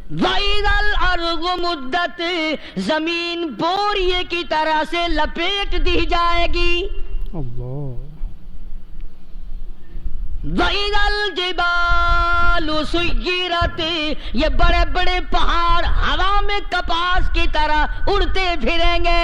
وَإِذَا الْأَرْضُ مُدَّتْ، زمین بوریے کی طرح سے لپیٹ دی جائے گی. اللہ. وَإِذَا الْجِبَالُ سُيِّرَتْ، یہ بڑے بڑے پہاڑ ہوا میں کپاس کی طرح اڑتے پھریں گے.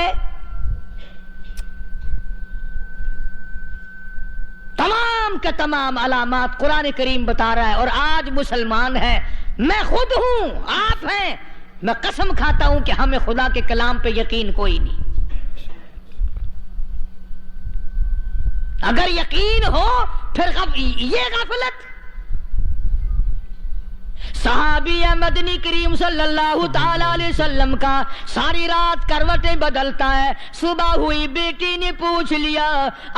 تمام کا تمام علامات قرآن کریم بتا رہا ہے. اور آج مسلمان ہے، میں خود ہوں، آپ ہیں، میں قسم کھاتا ہوں کہ ہمیں خدا کے کلام پہ یقین کوئی نہیں. اگر یقین ہو پھر یہ غفلت. صحابی مدنی کریم صلی اللہ تعالی علیہ وسلم کا ساری رات کروٹیں بدلتا ہے. صبح ہوئی بیٹی نے پوچھ لیا،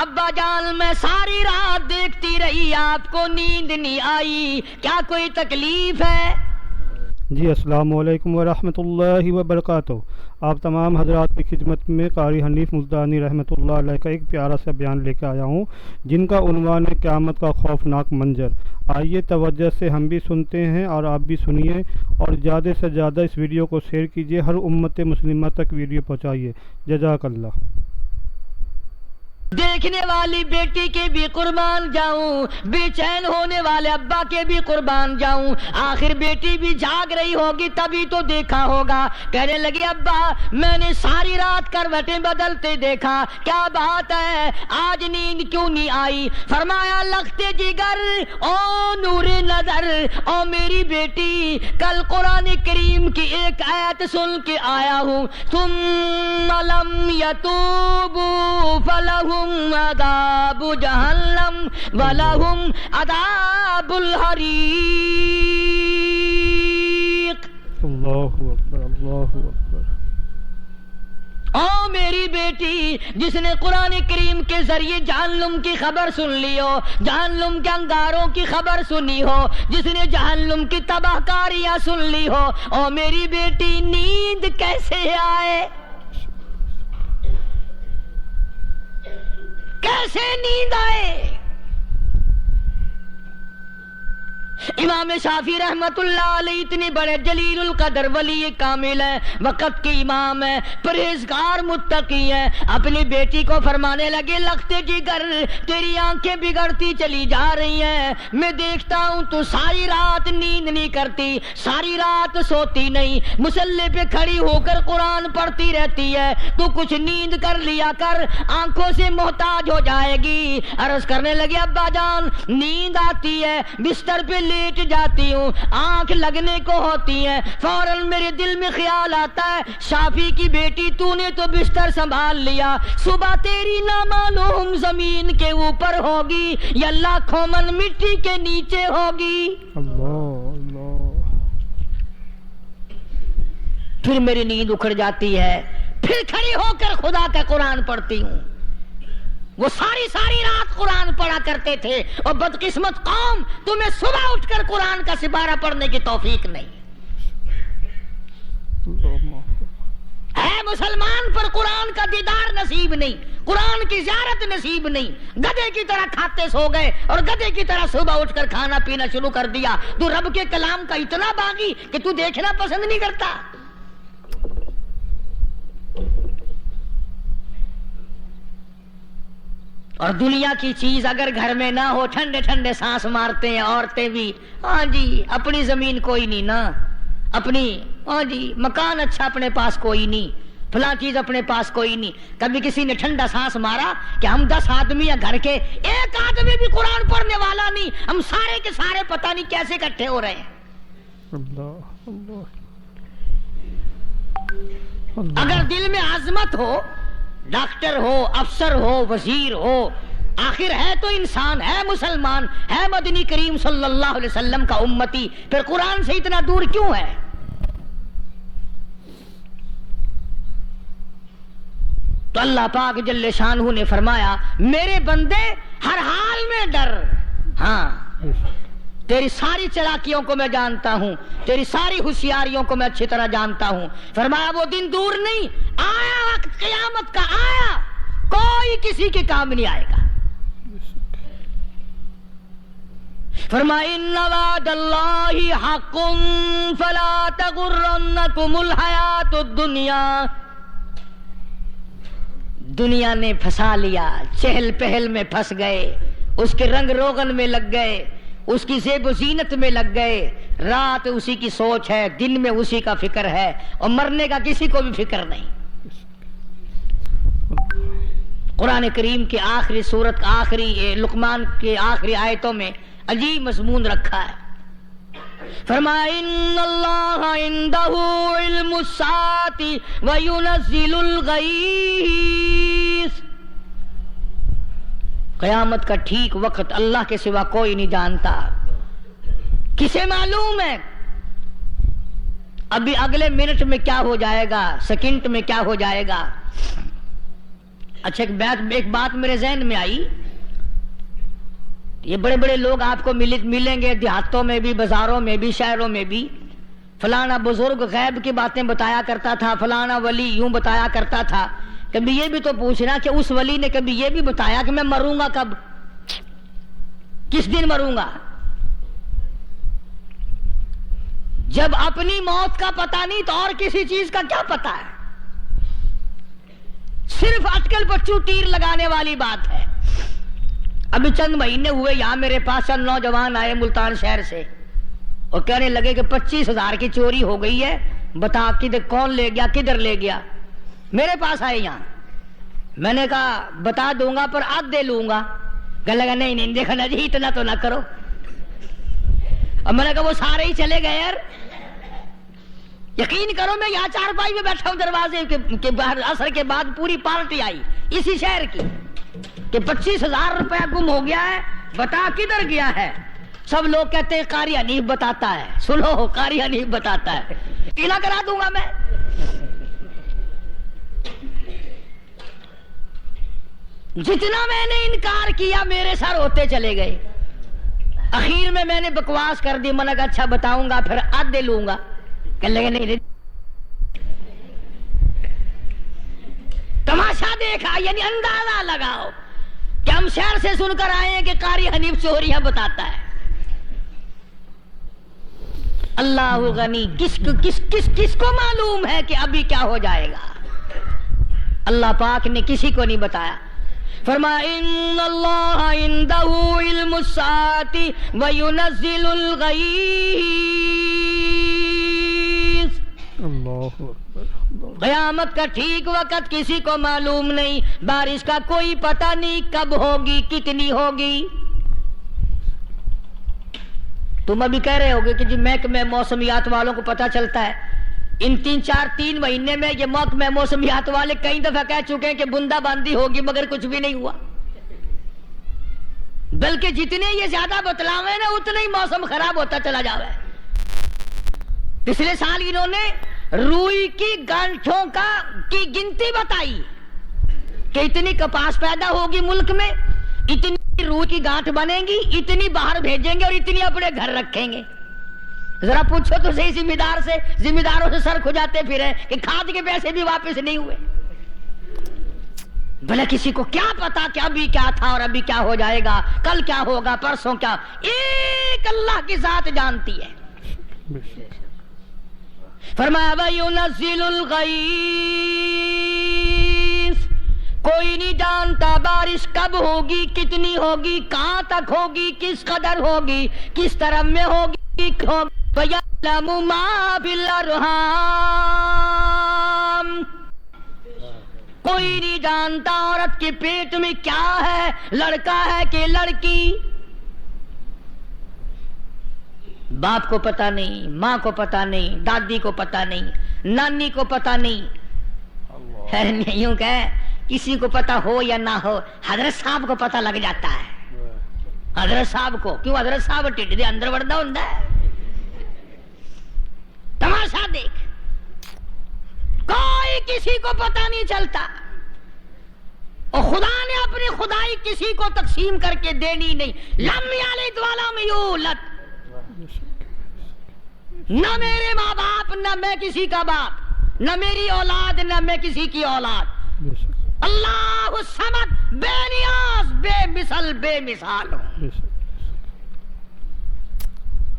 ابا جان میں ساری رات دیکھتی رہی، آپ کو نیند نہیں آئی، کیا کوئی تکلیف ہے؟ جی السلام علیکم ورحمۃ اللہ وبرکاتہ. آپ تمام حضرات کی خدمت میں قاری حنیف ملتانی رحمۃ اللہ علیہ کا ایک پیارا سا بیان لے کے آیا ہوں، جن کا عنوان ہے قیامت کا خوفناک منظر. آئیے توجہ سے ہم بھی سنتے ہیں اور آپ بھی سنیے، اور زیادہ سے زیادہ اس ویڈیو کو شیئر کیجیے، ہر امت مسلمہ تک ویڈیو پہنچائیے. جزاک اللہ. دیکھنے والی بیٹی کے بھی قربان جاؤں، بے چین ہونے والے ابا کے بھی قربان جاؤں. آخر بیٹی بھی جاگ رہی ہوگی تبھی تو دیکھا ہوگا. کہنے لگی ابا میں نے ساری رات کروٹیں بدلتے دیکھا، کیا بات ہے، آج نیند کیوں نہیں آئی؟ فرمایا لختے جگر او نور نظر، او میری بیٹی کل قرآن کریم کی ایک آیت سن کے آیا ہوں، ثم لم یتوبوا فلہم عذاب جہنم ولہم عذاب الحریق. اللہ اکبر، اللہ اکبر. او میری بیٹی جس نے قرآن کریم کے ذریعے جہنم کی خبر سن لی ہو، جہنم کے انگاروں کی خبر سنی ہو، جس نے جہنم کی تباہ کاریاں سن لی ہو، او میری بیٹی نیند کیسے آئے؟ کیسے نیند آئے؟ امام شافعی رحمت اللہ علیہ اتنے بڑے جلیل القدر ولی کامل ہیں، وقت کے امام ہیں، پرہیزگار متقی ہیں. اپنی بیٹی کو فرمانے لگے لختے جگر تیری آنکھیں بگڑتی چلی جا رہی ہیں، میں دیکھتا ہوں تو ساری رات نیند نہیں کرتی، ساری رات سوتی نہیں، مصلی پہ کھڑی ہو کر قرآن پڑھتی رہتی ہے، تو کچھ نیند کر لیا کر، آنکھوں سے محتاج ہو جائے گی. عرض کرنے لگے ابا جان نیند آتی ہے، بستر پہ لیٹ جاتی ہوں، آنکھ لگنے کو ہوتی ہے، فوراً میرے دل میں خیال آتا ہے شافی کی بیٹی تو نے تو بستر سنبھال لیا، صبح تیری نامعلوم زمین کے اوپر ہوگی یا لاکھوں من مٹی کے نیچے ہوگی. اللہ اللہ. پھر میری نیند اکھڑ جاتی ہے، پھر کھڑی ہو کر خدا کا قرآن پڑھتی ہوں. وہ ساری رات قرآن پڑھا کرتے تھے، اور بدقسمت قوم تمہیں صبح اٹھ کر قرآن کا سپارہ پڑھنے کی توفیق نہیں. اے مسلمان پر قرآن کا دیدار نصیب نہیں، قرآن کی زیارت نصیب نہیں، گدھے کی طرح کھاتے سو گئے اور گدھے کی طرح صبح اٹھ کر کھانا پینا شروع کر دیا. تو رب کے کلام کا اتنا باغی کہ تو دیکھنا پسند نہیں کرتا. اور دنیا کی چیز اگر گھر میں نہ ہو، ٹھنڈے ٹھنڈے سانس مارتے ہیں عورتیں بھی، ہاں جی اپنی زمین کوئی نہیں نا، اپنی ہاں جی مکان اچھا اپنے پاس کوئی نہیں، فلاں چیز اپنے پاس کوئی نہیں. کبھی کسی نے ٹھنڈا سانس مارا کہ ہم 10 آدمی ہیں گھر کے، ایک آدمی بھی قرآن پڑھنے والا نہیں، ہم سارے کے سارے پتہ نہیں کیسے اکٹھے ہو رہے ہیں. اللہ اللہ. اگر دل میں عظمت ہو، ڈاکٹر ہو، افسر ہو، وزیر ہو، آخر ہے تو انسان، ہے مسلمان، ہے مدنی کریم صلی اللہ علیہ وسلم کا امتی، پھر قرآن سے اتنا دور کیوں ہے؟ تو اللہ پاک جل شانہ نے فرمایا میرے بندے ہر حال میں ڈر، ہاں تیری ساری چلاکیوں کو میں جانتا ہوں، تیری ساری ہوشیاریوں کو میں اچھی طرح جانتا ہوں. فرمایا وہ دن دور نہیں، آیا وقت قیامت کا، آیا، کوئی کسی کے کام نہیں آئے گا. فرمایا ان وعد اللہ حق فلا تغرنکم الحیات الدنیا. دنیا نے پھنسا لیا، چہل پہل میں پھنس گئے، اس کے رنگ روغن میں لگ گئے، اس کی زیب و زینت میں لگ گئے. رات اسی کی سوچ ہے، دن میں اسی کا فکر ہے، اور مرنے کا کسی کو بھی فکر نہیں. قرآن کریم کے آخری سورت آخری لقمان کے آخری آیتوں میں عجیب مضمون رکھا ہے. فرمایا ان اللہ عندہ علم الساعۃ وینزل الغیث. قیامت کا ٹھیک وقت اللہ کے سوا کوئی نہیں جانتا. کسے معلوم ہے ابھی اگلے منٹ میں کیا ہو جائے گا، سیکنڈ میں کیا ہو جائے گا. اچھا ایک بات میرے ذہن میں آئی. یہ بڑے بڑے لوگ آپ کو ملیں گے دیہاتوں میں بھی، بازاروں میں بھی، شہروں میں بھی. فلانا بزرگ غیب کی باتیں بتایا کرتا تھا، فلانا ولی یوں بتایا کرتا تھا. کبھی یہ بھی تو پوچھنا کہ اس ولی نے کبھی یہ بھی بتایا کہ میں مروں گا کب، کس دن مروں گا. جب اپنی موت کا پتہ نہیں تو اور کسی چیز کا کیا پتہ ہے. صرف اٹکل پچو تیر لگانے والی بات ہے. ابھی چند مہینے ہوئے یہاں میرے پاس چند نوجوان آئے ملتان شہر سے اور کہنے لگے کہ 25,000 کی چوری ہو گئی ہے، بتا کدھر کون لے گیا، کدھر لے گیا. میرے پاس آئے یہاں. میں نے کہا بتا دوں گا پر آدھے لوں گا. کہنے لگا نہیں نہیں دیکھنا جی اتنا تو نہ کرو. اور میں نے کہا وہ سارے ہی چلے گئے یار. یقین کرو میں یہاں چارپائی میں بیٹھا ہوں دروازے کے باہر، عصر کے بعد پوری پارٹی آئی اسی شہر کی کہ 25,000 روپیہ گم ہو گیا ہے، بتا کدھر گیا ہے. سب لوگ کہتے ہیں قاری حنیف بتاتا ہے. سنو قاری حنیف بتاتا ہے، کیلا کرا دوں گا میں. جتنا میں نے انکار کیا میرے سر ہوتے چلے گئے. اخیر میں نے بکواس کر دی. میں نے کہا اچھا بتاؤں گا پھر آدھے لوں گا. کہ لگے نہیں. تماشا دیکھا یعنی اندازہ لگاؤ کہ ہم شہر سے سن کر آئے ہیں کہ قاری حنیف چوریاں بتاتا ہے. اللہ غنی، کس کو معلوم ہے کہ ابھی کیا ہو جائے گا. اللہ پاک نے کسی کو نہیں بتایا. فرمایا ان اللہ عندہ علم الساعۃ وینزل الغیث. اللہ قیامت کا ٹھیک وقت کسی کو معلوم نہیں. بارش کا کوئی پتہ نہیں کب ہوگی، کتنی ہوگی. تم ابھی کہہ رہے ہوگے کہ جی محکمہ موسمیات والوں کو پتہ چلتا ہے. ان 3 مہینے میں یہ محکمہ موسمیات والے کئی دفعہ کہہ چکے ہیں کہ بوندا باندی ہوگی، مگر کچھ بھی نہیں ہوا. بلکہ جتنے یہ زیادہ بتلاوے نا اتنا ہی موسم خراب ہوتا چلا جاوے. پچھلے سال انہوں نے روئی کی گانٹھوں کی گنتی بتائی کہ اتنی کپاس پیدا ہوگی ملک میں، اتنی روئی کی گانٹھ بنے گی، اتنی باہر بھیجیں گے اور اتنی اپنے گھر رکھیں گے. ذرا پوچھو تو صحیح ذمہ داروں سے سر کھجاتے پھرے کہ کھاد کے پیسے بھی واپس نہیں ہوئے. بھلا کسی کو کیا پتا کہ ابھی کیا تھا اور ابھی کیا ہو جائے گا، کل کیا ہوگا، پرسوں کیا. ایک اللہ کی ذات جانتی ہے. فرمایا وَيُنَزِّلُ الْغَيْثَ. کوئی نہیں جانتا بارش کب ہوگی، کتنی ہوگی، کہاں تک ہوگی، کس قدر ہوگی، کس طرح میں ہوگی. وَيَعْلَمُ مَا فِي الْأَرْحَامِ. کوئی نہیں جانتا عورت کے پیٹ میں کیا ہے، لڑکا ہے کہ لڑکی. باپ کو پتہ نہیں، ماں کو پتہ نہیں، دادی کو پتہ نہیں، نانی کو پتہ نہیں. یوں کہ کسی کو پتہ ہو یا نہ ہو حضرت صاحب کو پتہ لگ جاتا ہے. حضرت صاحب کو کیوں؟ حضرت صاحب ٹھڈ دے اندر وڑدا ہوندا ہے. تماشا دیکھ، کوئی کسی کو پتہ نہیں چلتا. اور خدا نے اپنی خدائی کسی کو تقسیم کر کے دینی نہیں. لم یلد ولم یولد. نہ میرے ماں باپ، نہ میں کسی کا باپ، نہ میری اولاد، نہ میں کسی کی اولاد. اللہ الصمد، بے نیاز، بے مثل، بے مثال ہوں.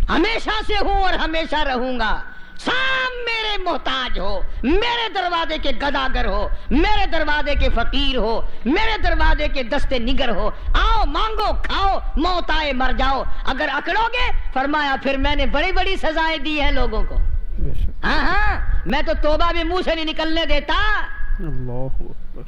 ہمیشہ سے ہوں اور ہمیشہ رہوں گا. سام میرے محتاج ہو, میرے دروازے کے گداگر ہو, میرے دروازے کے فقیر ہو, میرے دروازے کے دستے نگر ہو, آؤ مانگو کھاؤ, موت آئے مر جاؤ. اگر اکڑو گے فرمایا پھر میں نے بڑی بڑی سزائیں دی ہیں لوگوں کو. ہاں ہاں, میں تو توبہ بھی منہ سے نہیں نکلنے دیتا. اللہ اکبر.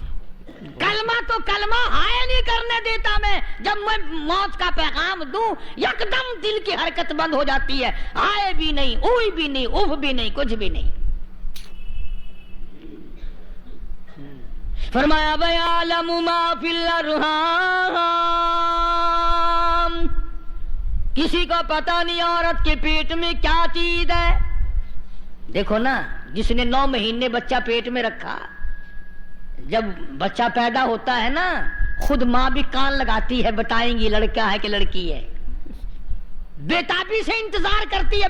کلمہ تو کلمہ ہائے نہیں کرنے دیتا میں. جب میں موت کا پیغام دوں یکدم دل کی حرکت بند ہو جاتی ہے. ہائے بھی نہیں, اوئی بھی نہیں, اف بھی نہیں, کچھ بھی نہیں. فرمایا وَيَعْلَمُ مَا فِي الْأَرْحَامِ, کسی کو پتہ نہیں عورت کے پیٹ میں کیا چیز ہے. دیکھو نا, جس نے 9 مہینے بچہ پیٹ میں رکھا, جب بچہ پیدا ہوتا ہے نا خود ماں بھی کان لگاتی ہے, بتائیں گی لڑکا ہے کہ لڑکی ہے. بےتابی سے انتظار کرتی ہے,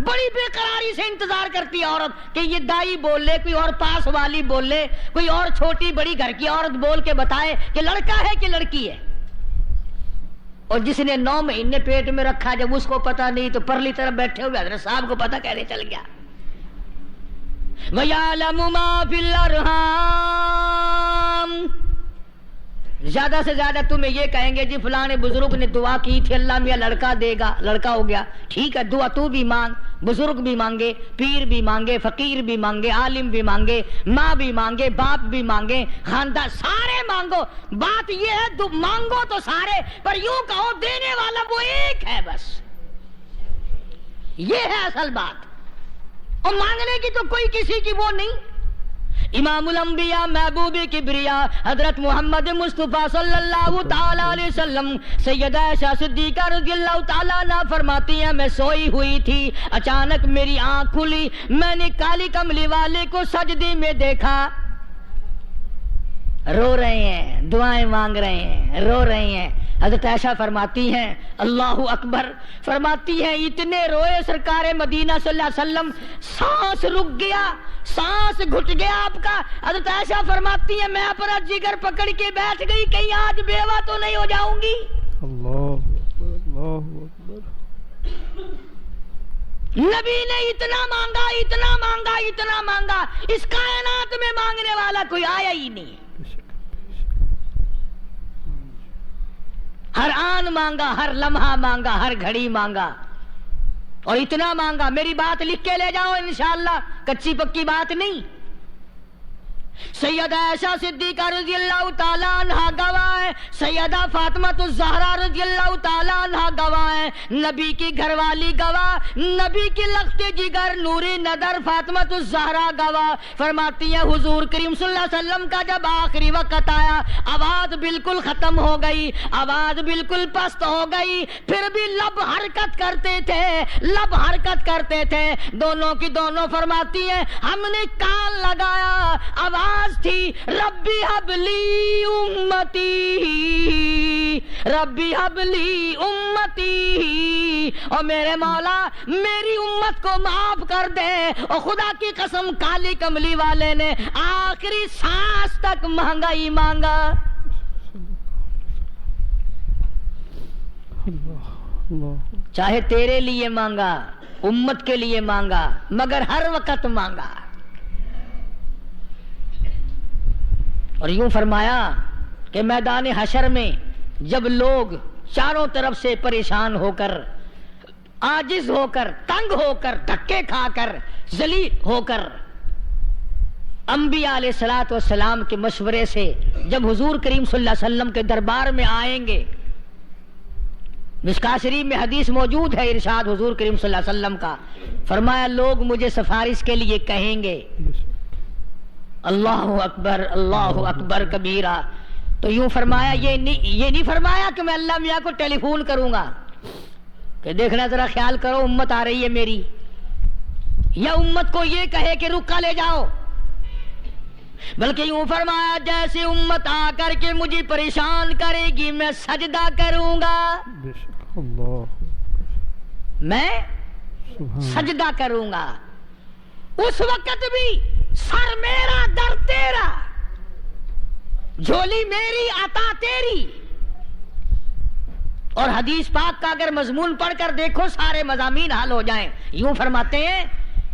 بڑی بے قراری سے انتظار کرتی ہے عورت کہ یہ دائی بول لے, کوئی اور پاس والی بول لے, کوئی اور چھوٹی بڑی گھر کی عورت بول کے بتائے کہ لڑکا ہے کہ لڑکی ہے. اور جس نے 9 مہینے پیٹ میں رکھا, جب اس کو پتا نہیں تو پرلی طرف بیٹھے ہوئے حضرت صاحب کو پتا کیسے چل گیا. وَيَعْلَمُ مَا فِي الْأَرْحَامِ, زیادہ سے زیادہ تمہیں یہ کہیں گے جی فلاں بزرگ نے دعا کی تھی اللہ میاں لڑکا دے گا, لڑکا ہو گیا. ٹھیک ہے, دعا تو بھی مانگ, بزرگ بھی مانگے, پیر بھی مانگے, فقیر بھی مانگے, عالم بھی مانگے, ماں بھی مانگے, باپ بھی مانگے, خاندان سارے مانگو. بات یہ ہے مانگو تو سارے, پر یوں کہو دینے والا وہ ایک ہے بس. یہ ہے اصل بات. اور مانگنے کی تو کوئی کسی کی وہ نہیں. امام الانبیاء محبوب کبریا حضرت محمد مصطفیٰ صلی اللہ تعالی علیہ وسلم سیدہ عائشہ صدیقہ رضی اللہ تعالی عنہا فرماتی ہیں میں سوئی ہوئی تھی, اچانک میری آنکھ کھلی, میں نے کالی کملی والے کو سجدے میں دیکھا, رو رہے ہیں, دعائیں مانگ رہے ہیں, رو رہے ہیں. حضرت عائشہ فرماتی ہیں اللہ اکبر, فرماتی ہیں اتنے روئے سرکار مدینہ صلی اللہ علیہ وسلم, سانس رک گیا, سانس گھٹ گیا آپ کا. حضرت عائشہ فرماتی ہیں میں اپنا جگر پکڑ کے بیٹھ گئی, کہیں آج بیوہ تو نہیں ہو جاؤں گی. اللہ اکبر. نبی نے اتنا مانگا, اتنا مانگا, اتنا مانگا, اس کائنات میں مانگنے والا کوئی آیا ہی نہیں. ہر آن مانگا, ہر لمحہ مانگا, ہر گھڑی مانگا, اور اتنا مانگا. میری بات لکھ کے لے جاؤ انشاءاللہ, کچی پکی بات نہیں. سیدہ عائشہ صدیقہ رضی اللہ تعالی عنہا گواہ ہے, سیدہ فاطمہ الزہرا رضی اللہ تعالی عنہا گواہ ہے, نبی کی گھر والی گواہ, نبی کی لخت جگر نوری نظر فاطمہ الزہرا گواہ. فرماتی ہیں حضور کریم صلی اللہ علیہ وسلم کا جب آخری وقت آیا, آواز بالکل ختم ہو گئی, آواز بالکل پست ہو گئی, پھر بھی لب حرکت کرتے تھے, لب حرکت کرتے تھے, دونوں کی دونوں. فرماتی ہیں ہم نے کان لگایا, آواز تھی ربی حبلی امتی, ربی حبلی امتی, اور میرے مولا میری امت کو معاف کر دے. اور خدا کی قسم کالی کملی والے نے آخری سانس تک مانگا ہی مانگا. چاہے تیرے لیے مانگا, امت کے لیے مانگا, مگر ہر وقت مانگا. اور یوں فرمایا کہ میدان حشر میں جب لوگ چاروں طرف سے پریشان ہو کر, عاجز ہو کر, تنگ ہو کر, دھکے کھا کر, ذلیل ہو کر, انبیاء علیہ الصلوۃ والسلام کے مشورے سے جب حضور کریم صلی اللہ علیہ وسلم کے دربار میں آئیں گے, مشکاۃ شریف میں حدیث موجود ہے, ارشاد حضور کریم صلی اللہ علیہ وسلم کا, فرمایا لوگ مجھے سفارش کے لیے کہیں گے اللہ اکبر, اللہ اکبر کبیرہ. تو یوں فرمایا, یہ نہیں فرمایا کہ میں اللہ میاں کو ٹیلی فون کروں گا کہ دیکھنا ذرا خیال کرو امت آ رہی ہے میری, یا امت کو یہ کہے کہ رکا لے جاؤ, بلکہ یوں فرمایا جیسے امت آ کر کے مجھے پریشان کرے گی میں سجدہ کروں گا, میں سجدہ کروں گا. اس وقت بھی سر میرا در تیرا, جھولی میری عطا تیری, اور حدیث پاک کا اگر مضمون پڑھ کر دیکھو سارے مضامین حل ہو جائیں. یوں فرماتے ہیں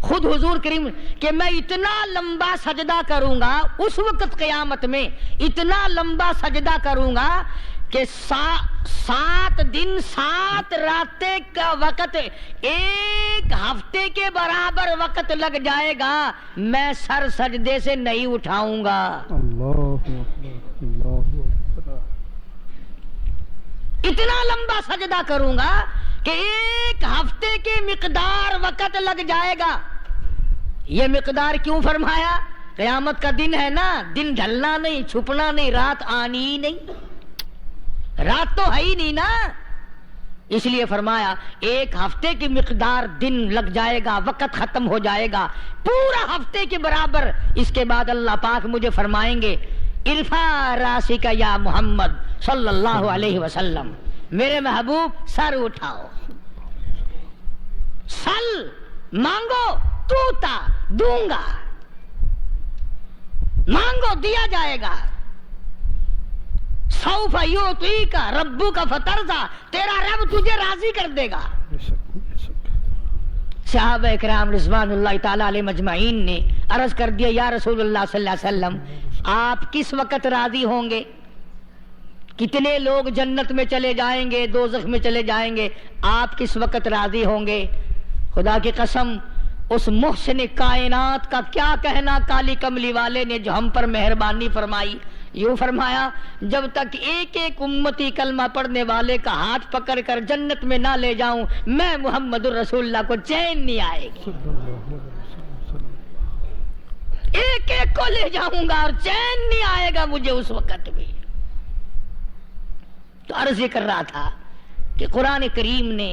خود حضور کریم کہ میں اتنا لمبا سجدہ کروں گا اس وقت قیامت میں، اتنا لمبا سجدہ کروں گا کہ 7 دن 7 راتیں کا وقت 1 ہفتے کے برابر وقت لگ جائے گا، میں سر سجدے سے نہیں اٹھاؤں گا. اللہ اکبر اللہ اکبر. اتنا لمبا سجدہ کروں گا کہ 1 ہفتے کے مقدار وقت لگ جائے گا. یہ مقدار کیوں فرمایا؟ قیامت کا دن ہے نا، دن ڈھلنا نہیں، چھپنا نہیں، رات آنی ہی نہیں، رات تو ہے ہی نہیں نا، اس لیے فرمایا 1 ہفتے کی مقدار دن لگ جائے گا، وقت ختم ہو جائے گا پورا ہفتے کے برابر. اس کے بعد اللہ پاک مجھے فرمائیں گے ارفع راسک یا محمد صلی اللہ علیہ وسلم، میرے محبوب سر اٹھاؤ، سل مانگو توتا دوں گا، مانگو دیا جائے گا. سوف یعطیک ربک فترضی، تیرا رب تجھے راضی کر دے گا. صحابہ اکرام رضوان اللہ تعالی علیہ مجمعین نے عرض کر دیا یا رسول اللہ صلی اللہ علیہ وسلم آپ کس وقت راضی ہوں گے؟ کتنے لوگ جنت میں چلے جائیں گے، دوزخ میں چلے جائیں گے، آپ کس وقت راضی ہوں گے؟ خدا کی قسم اس محسن کائنات کا کیا کہنا کالی کملی والے نے جو ہم پر مہربانی فرمائی. یوں فرمایا جب تک ایک ایک امتی کلمہ پڑھنے والے کا ہاتھ پکڑ کر جنت میں نہ لے جاؤں میں محمد الرسول اللہ کو چین نہیں آئے گی. ایک ایک کو لے جاؤں گا اور چین نہیں آئے گا مجھے اس وقت بھی. تو عرض یہ کر رہا تھا کہ قرآن کریم نے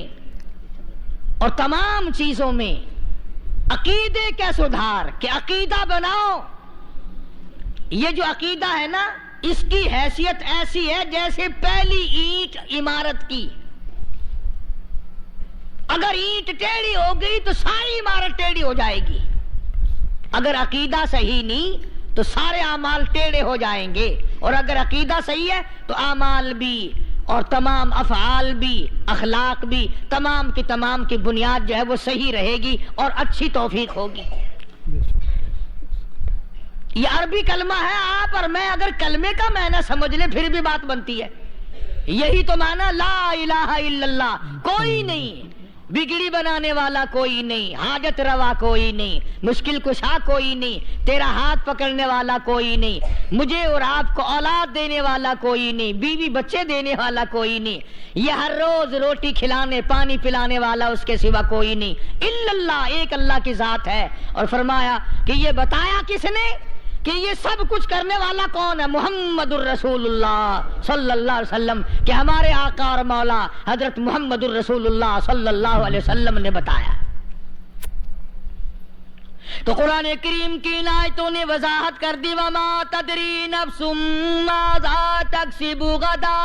اور تمام چیزوں میں عقیدے کا سدھار کہ عقیدہ بناؤ. یہ جو عقیدہ ہے نا اس کی حیثیت ایسی ہے جیسے پہلی اینٹ عمارت کی. اگر اینٹ ٹیڑھی ہو گئی تو ساری عمارت ٹیڑھی ہو جائے گی. اگر عقیدہ صحیح نہیں تو سارے اعمال ٹیڑھے ہو جائیں گے، اور اگر عقیدہ صحیح ہے تو اعمال بھی اور تمام افعال بھی اخلاق بھی تمام کی بنیاد جو ہے وہ صحیح رہے گی اور اچھی توفیق ہوگی. یہ عربی کلمہ ہے، آپ اور میں اگر کلمے کا معنی سمجھ لیں پھر بھی بات بنتی ہے. یہی تو معنی لا الہ الا اللہ. کوئی نہیں بگڑی بنانے والا، کوئی نہیں حاجت روا، کوئی نہیں مشکل کشا، کوئی نہیں تیرا ہاتھ پکڑنے والا، کوئی نہیں مجھے اور آپ کو اولاد دینے والا، کوئی نہیں بیوی بچے دینے والا، کوئی نہیں یہ ہر روز روٹی کھلانے پانی پلانے والا اس کے سوا کوئی نہیں الا اللہ. ایک اللہ کی ذات ہے. اور فرمایا کہ یہ بتایا کس نے کہ یہ سب کچھ کرنے والا کون ہے؟ محمد الرسول اللہ صلی اللہ علیہ وسلم، کہ ہمارے آقا اور مولا حضرت محمد الرسول اللہ صلی اللہ علیہ وسلم نے بتایا. تو قرآن کریم کی ان آیتوں نے وضاحت کر دی وما تدری نفس ماذا تکسب غدا.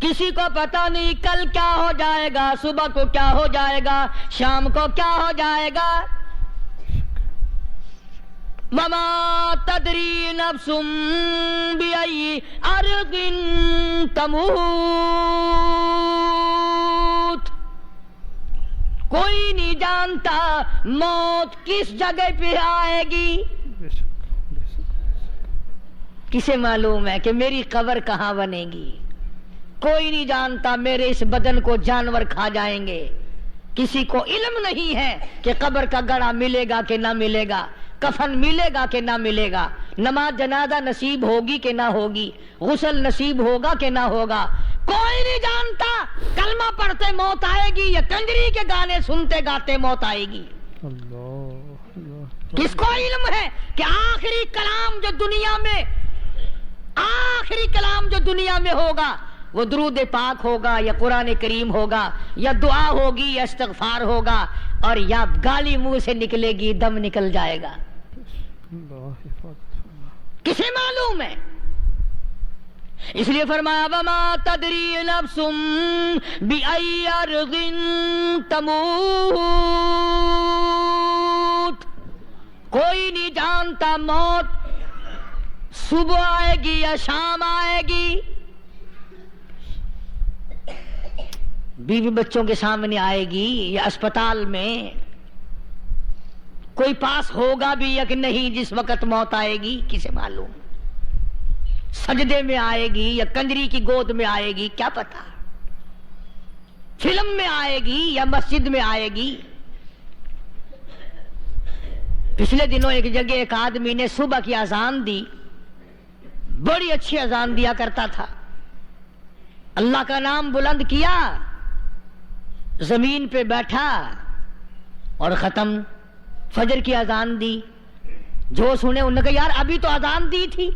کسی کو پتہ نہیں کل کیا ہو جائے گا، صبح کو کیا ہو جائے گا، شام کو کیا ہو جائے گا. وما تدری نفس بأي أرض تموت. کوئی نہیں جانتا موت کس جگہ پہ آئے گی. کسے معلوم ہے کہ میری قبر کہاں بنے گی؟ کوئی نہیں جانتا میرے اس بدن کو جانور کھا جائیں گے. کسی کو علم نہیں ہے کہ قبر کا گڑھا ملے گا کہ نہ ملے گا، کفن ملے گا کہ نہ ملے گا، نماز جنازہ نصیب ہوگی کہ نہ ہوگی، غسل نصیب ہوگا کہ نہ ہوگا. کوئی نہیں جانتا کلمہ پڑھتے موت آئے گی یا کنجری کے گانے سنتے گاتے موت آئے گی. کس کو علم ہے کہ آخری کلام جو دنیا میں ہوگا وہ درود پاک ہوگا یا قرآن کریم ہوگا یا دعا ہوگی یا استغفار ہوگا، اور یا گالی منہ سے نکلے گی دم نکل جائے گا. کسے معلوم ہے؟ اس لیے فرمایا وما تدری نفس بأي أرض تموت. کوئی نہیں جانتا موت صبح آئے گی یا شام آئے گی. بیوی بچوں کے سامنے آئے گی یا اسپتال میں، کوئی پاس ہوگا بھی یا کہ نہیں جس وقت موت آئے گی کسے معلوم، سجدے میں آئے گی یا کنجری کی گود میں آئے گی کیا پتا، فلم میں آئے گی یا مسجد میں آئے گی۔ پچھلے دنوں ایک جگہ ایک آدمی نے صبح کی اذان دی، بڑی اچھی اذان دیا کرتا تھا، اللہ کا نام بلند کیا، زمین پہ بیٹھا اور ختم، فجر کی اذان دی۔ جو سنے انہوں نے کہا یار ابھی تو اذان دی تھی،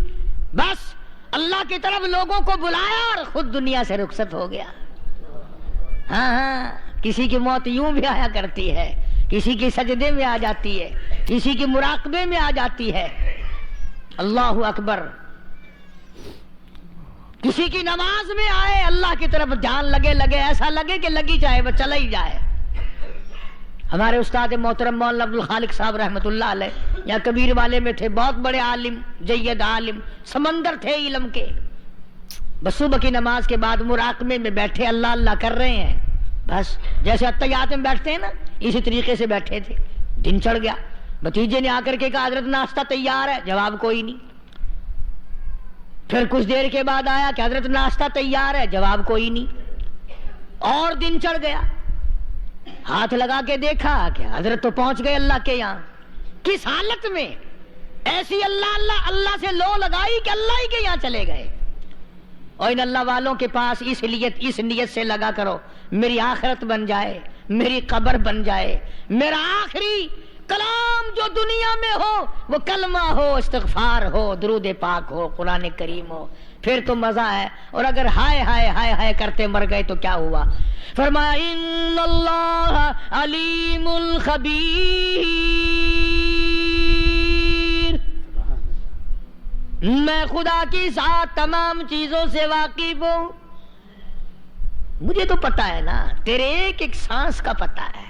بس اللہ کی طرف لوگوں کو بلایا اور خود دنیا سے رخصت ہو گیا۔ ہاں کسی کی موت یوں بھی آیا کرتی ہے، کسی کی سجدے میں آ جاتی ہے، کسی کی مراقبے میں آ جاتی ہے، اللہ اکبر، کسی کی نماز میں آئے، اللہ کی طرف دھیان لگے ایسا لگے کہ لگی جائے وہ چلا ہی جائے۔ ہمارے استاد محترم مولانا عبد الخالق صاحب رحمۃ اللہ علیہ یا کبیر والے میں تھے، بہت بڑے عالم، جید عالم، سمندر تھے علم کے، بس صبح کی نماز کے بعد مراقبے میں بیٹھے اللہ اللہ کر رہے ہیں، بس جیسے اتحیات میں بیٹھتے ہیں نا اسی طریقے سے بیٹھے تھے۔ دن چڑھ گیا، بھتیجے نے آ کر کے کہا حضرت ناشتہ تیار ہے، جواب کوئی نہیں۔ پھر کچھ دیر کے بعد آیا کہ حضرت ناشتہ تیار ہے، جواب کوئی نہیں۔ اور دن چڑھ گیا، ہاتھ لگا کے دیکھا کہ حضرت تو پہنچ گئے اللہ کے یہاں، کس حالت میں؟ ایسی اللہ اللہ اللہ سے لو لگائی کہ اللہ ہی کے یہاں چلے گئے۔ اور ان اللہ والوں کے پاس اس نیت سے لگا کرو میری آخرت بن جائے، میری قبر بن جائے، میرا آخری کلام جو دنیا میں ہو وہ کلمہ ہو، استغفار ہو، درود پاک ہو، قرآن کریم ہو، پھر تو مزہ ہے۔ اور اگر ہائے ہائے ہائے ہائے کرتے مر گئے تو کیا ہوا؟ فرمایا ان اللہ علیم الخبیر، میں خدا کی ذات تمام چیزوں سے واقف ہوں، مجھے تو پتا ہے نا، تیرے ایک ایک سانس کا پتا ہے،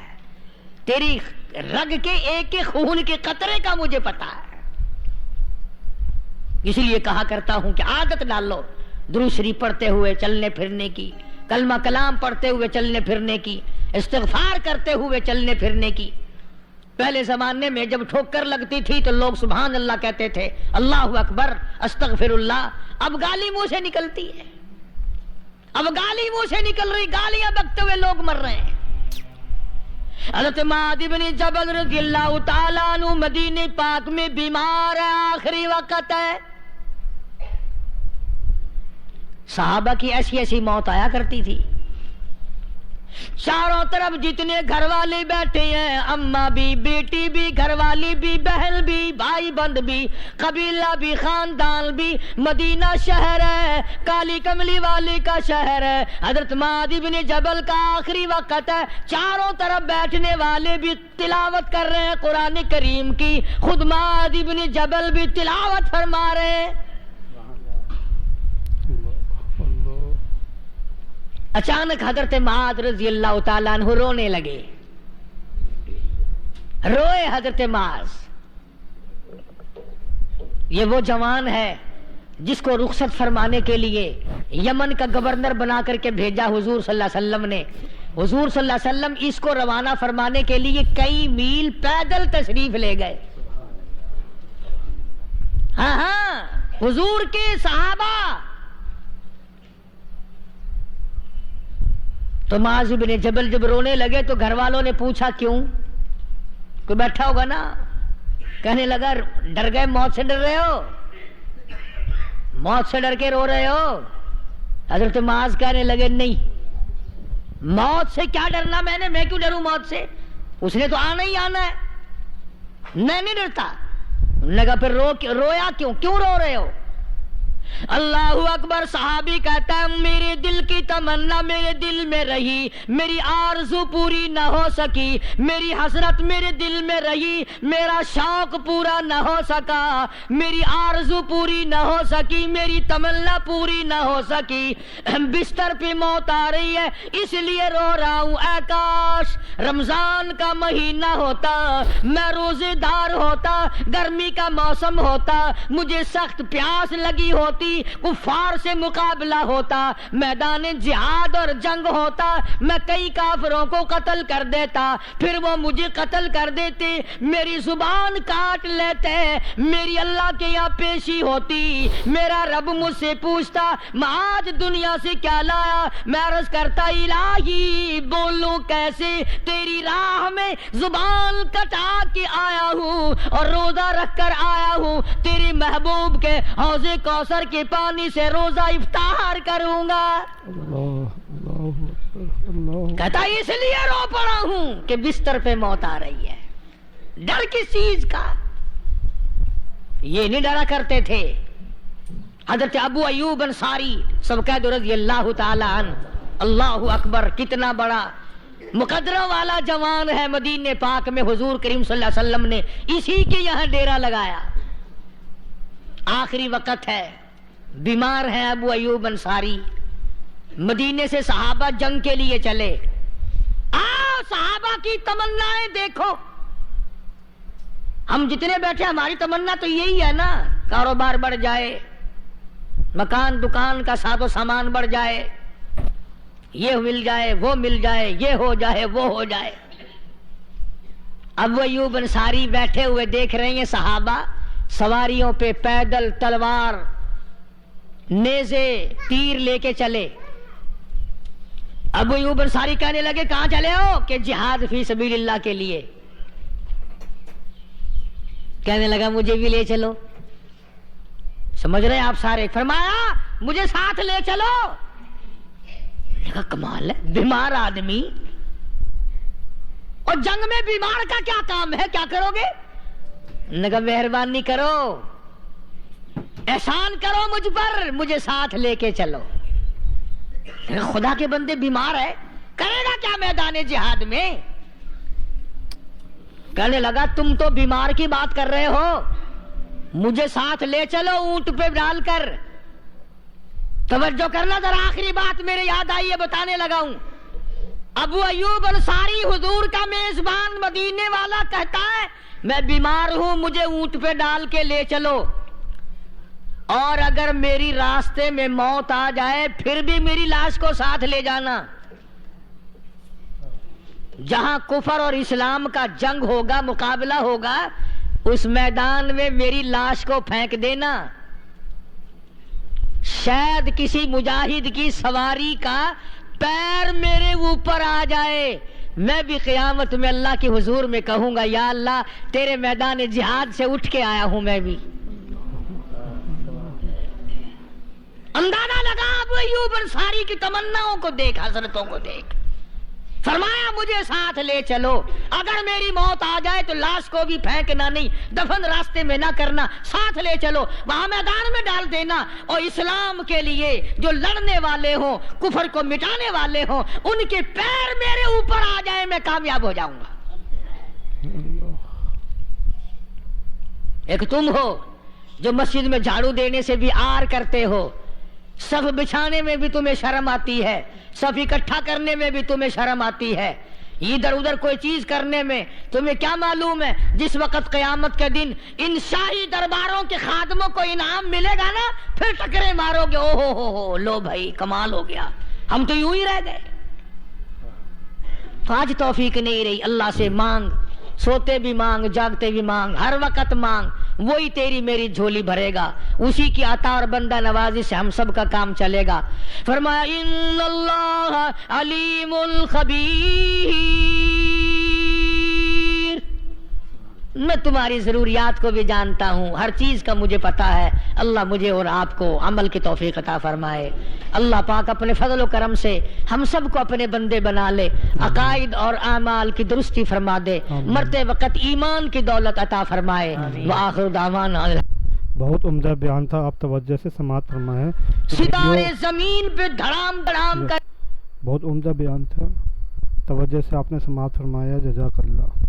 تیری رگ کے ایک ایک خون کے قطرے کا مجھے پتا ہے۔ اس لیے کہا کرتا ہوں کہ عادت ڈال لو درود شریف پڑھتے ہوئے چلنے پھرنے کی، کلمہ کلام پڑھتے ہوئے چلنے پھرنے کی، استغفار کرتے ہوئے چلنے پھرنے کی۔ پہلے زمانے میں جب ٹھوکر لگتی تھی تو لوگ سبحان اللہ کہتے تھے، اللہ اکبر، استغفر اللہ۔ اب گالی منہ سے نکلتی ہے، اب گالی منہ سے نکل رہی، گالیاں بکتے ہوئے لوگ مر رہے ہیں۔ حضرت معاذ بن جبل رضی اللہ تعالیٰ عنہ مدینہ پاک میں بیمار ہے، آخری وقت ہے۔ صحابہ کی ایسی ایسی موت آیا کرتی تھی، چاروں طرف جتنے گھر والے بیٹھے ہیں، اماں بھی، بیٹی بھی، گھر والی بھی، بہن بھی، بھائی بند بھی، قبیلہ بھی، خاندان بھی، مدینہ شہر ہے، کالی کملی والے کا شہر ہے، حضرت معاذ بن جبل کا آخری وقت ہے، چاروں طرف بیٹھنے والے بھی تلاوت کر رہے ہیں قرآن کریم کی، خود معاذ بن جبل بھی تلاوت فرما رہے ہیں۔ اچانک حضرت معاذ رضی اللہ تعالیٰ عنہ رونے لگے، روئے حضرت معاذ۔ یہ وہ جوان ہے جس کو رخصت فرمانے کے لیے یمن کا گورنر بنا کر کے بھیجا حضور صلی اللہ علیہ وسلم نے۔ حضور صلی اللہ علیہ وسلم اس کو روانہ فرمانے کے لیے کئی میل پیدل تشریف لے گئے۔ ہاں حضور کے صحابہ۔ تو معاذ بن جبل جب رونے لگے تو گھر والوں نے پوچھا کیوں؟ کوئی بیٹھا ہوگا نا، کہنے لگا ڈر گئے، موت سے ڈر رہے ہو، موت سے ڈر کے رو رہے ہو؟ حضرت معاذ کہنے لگے نہیں، موت سے کیا ڈرنا، میں کیوں ڈروں موت سے، اس نے تو آنا ہی آنا ہے، میں نہیں ڈرتا۔ انہوں نے کہا پھر رویا کیوں رو رہے ہو؟ اللہ اکبر۔ صحابی کہتا ہے میرے دل کی تمنا میرے دل میں رہی، میری آرزو پوری نہ ہو سکی، میری حسرت میرے دل میں رہی، میرا شوق پورا نہ ہو سکا، میری آرزو پوری نہ ہو سکی، میری تمنا پوری نہ ہو سکی، بستر پہ موت آ رہی ہے اس لیے رو رہا ہوں۔ اے کاش رمضان کا مہینہ ہوتا، میں روزے دار ہوتا، گرمی کا موسم ہوتا، مجھے سخت پیاس لگی ہوتی، ہوتی, کفار سے مقابلہ ہوتا, میدان جہاد اور جنگ ہوتا, میں کئی کافروں کو قتل کر دیتا, پھر وہ مجھے قتل کر دیتے, میری زبان کاٹ لیتے, میری اللہ کے یہاں پیشی ہوتی, میرا رب مجھ سے پوچھتا میں آج دنیا سے کیا لایا, میں عرض کرتا الہی بولوں کیسے, تیری راہ میں زبان کٹا کے آیا ہوں اور روزہ رکھ کر آیا ہوں, تیری محبوب کے حوض کوثر کے پانی سے روزہ افطار کروں گا. کہتا اس لیے رو پڑا ہوں کہ بستر پہ موت آ رہی ہے. ڈر کس چیز کا؟ یہ نہیں ڈرا کرتے تھے. حضرت ابو ایوب انصاری سب کہہ دو رضی اللہ تعالی عنہ. اللہ اکبر, کتنا بڑا مقدرہ والا جوان ہے. مدینے پاک میں حضور کریم صلی اللہ علیہ وسلم نے اسی کے یہاں ڈیرا لگایا. آخری وقت ہے, بیمار ہے ابو ایوب انصاری. مدینے سے صحابہ جنگ کے لیے چلے. آؤ صحابہ کی تمنائیں دیکھو. ہم جتنے بیٹھے ہماری تمنا تو یہی ہے نا, کاروبار بڑھ جائے, مکان دکان کا ساز و سامان بڑھ جائے, یہ مل جائے وہ مل جائے, یہ ہو جائے وہ ہو جائے. ابو ایوب انصاری بیٹھے ہوئے دیکھ رہے ہیں صحابہ سواریوں پہ پیدل تلوار نیزے تیر لے کے چلے. ابو ایوب انصاری کہنے لگے کہاں چلے ہو؟ کہ جہاد فی سبیل اللہ کے لیے. کہنے لگا مجھے بھی لے چلو. سمجھ رہے آپ سارے؟ فرمایا مجھے ساتھ لے چلو. کہا کمال ہے, بیمار آدمی اور جنگ میں بیمار کا کیا کام ہے, کیا کرو گے؟ نے کہا مہربانی کرو, احسان کرو مجھ پر, مجھے ساتھ لے کے چلو. خدا کے بندے بیمار ہے, کرے گا کیا میدان جہاد میں؟ کہنے لگا تم تو بیمار کی بات کر رہے ہو, مجھے ساتھ لے چلو اونٹ پہ ڈال کر. توجہ کرنا ذرا, آخری بات میرے یاد آئی ہے بتانے لگا ہوں. ابو ایوب انصاری حضور کا میزبان مدینے والا کہتا ہے میں بیمار ہوں, مجھے اونٹ پہ ڈال کے لے چلو, اور اگر میری راستے میں موت آ جائے پھر بھی میری لاش کو ساتھ لے جانا. جہاں کفر اور اسلام کا جنگ ہوگا, مقابلہ ہوگا, اس میدان میں میری لاش کو پھینک دینا. شاید کسی مجاہد کی سواری کا پیر میرے اوپر آ جائے, میں بھی قیامت میں اللہ کے حضور میں کہوں گا یا اللہ تیرے میدان جہاد سے اٹھ کے آیا ہوں میں بھی. اندازہ لگا ابو ایوب انصاری کی تمناؤں کو دیکھ, حضرتوں کو دیکھ. فرمایا مجھے ساتھ لے چلو, اگر میری موت آ جائے تو لاش کو بھی پھینکنا نہیں, دفن راستے میں نہ کرنا, ساتھ لے چلو, وہاں میدان میں ڈال دینا, اور اسلام کے لیے جو لڑنے والے ہوں, کفر کو مٹانے والے ہوں, ان کے پیر میرے اوپر آ جائیں, میں کامیاب ہو جاؤں گا. ایک تم ہو جو مسجد میں جھاڑو دینے سے بھی آر کرتے ہو, صف بچھانے میں بھی تمہیں شرم آتی ہے, صف اکٹھا کرنے میں بھی تمہیں شرم آتی ہے, ادھر ادھر کوئی چیز کرنے میں تمہیں کیا معلوم ہے جس وقت قیامت کے دن ان شاہی درباروں کے خادموں کو انعام ملے گا نا, پھر ٹکرے مارو گے, او ہو لو بھائی کمال ہو گیا, ہم تو یوں ہی رہ گئے. آج توفیق نہیں رہی, اللہ سے مانگ, سوتے بھی مانگ, جاگتے بھی مانگ, ہر وقت مانگ, وہی تیری میری جھولی بھرے گا, اسی کی عطا اور بندہ نوازی سے ہم سب کا کام چلے گا. فرمایا ان اللہ علیم خبیر, میں تمہاری ضروریات کو بھی جانتا ہوں, ہر چیز کا مجھے پتا ہے. اللہ مجھے اور آپ کو عمل کی توفیق عطا فرمائے. اللہ پاک اپنے فضل و کرم سے ہم سب کو اپنے بندے بنا لے, عقائد اور اعمال کی درستی فرما دے, مرتے وقت ایمان کی دولت عطا فرمائے. وآخر دعوانا بہت عمدہ بیان تھا, آپ توجہ سے سماعت فرمائیں. ستارے زمین پہ دھڑام دھڑام کر, بہت عمدہ بیان تھا, توجہ سے آپ نے سماعت فرمایا. جزاک اللہ.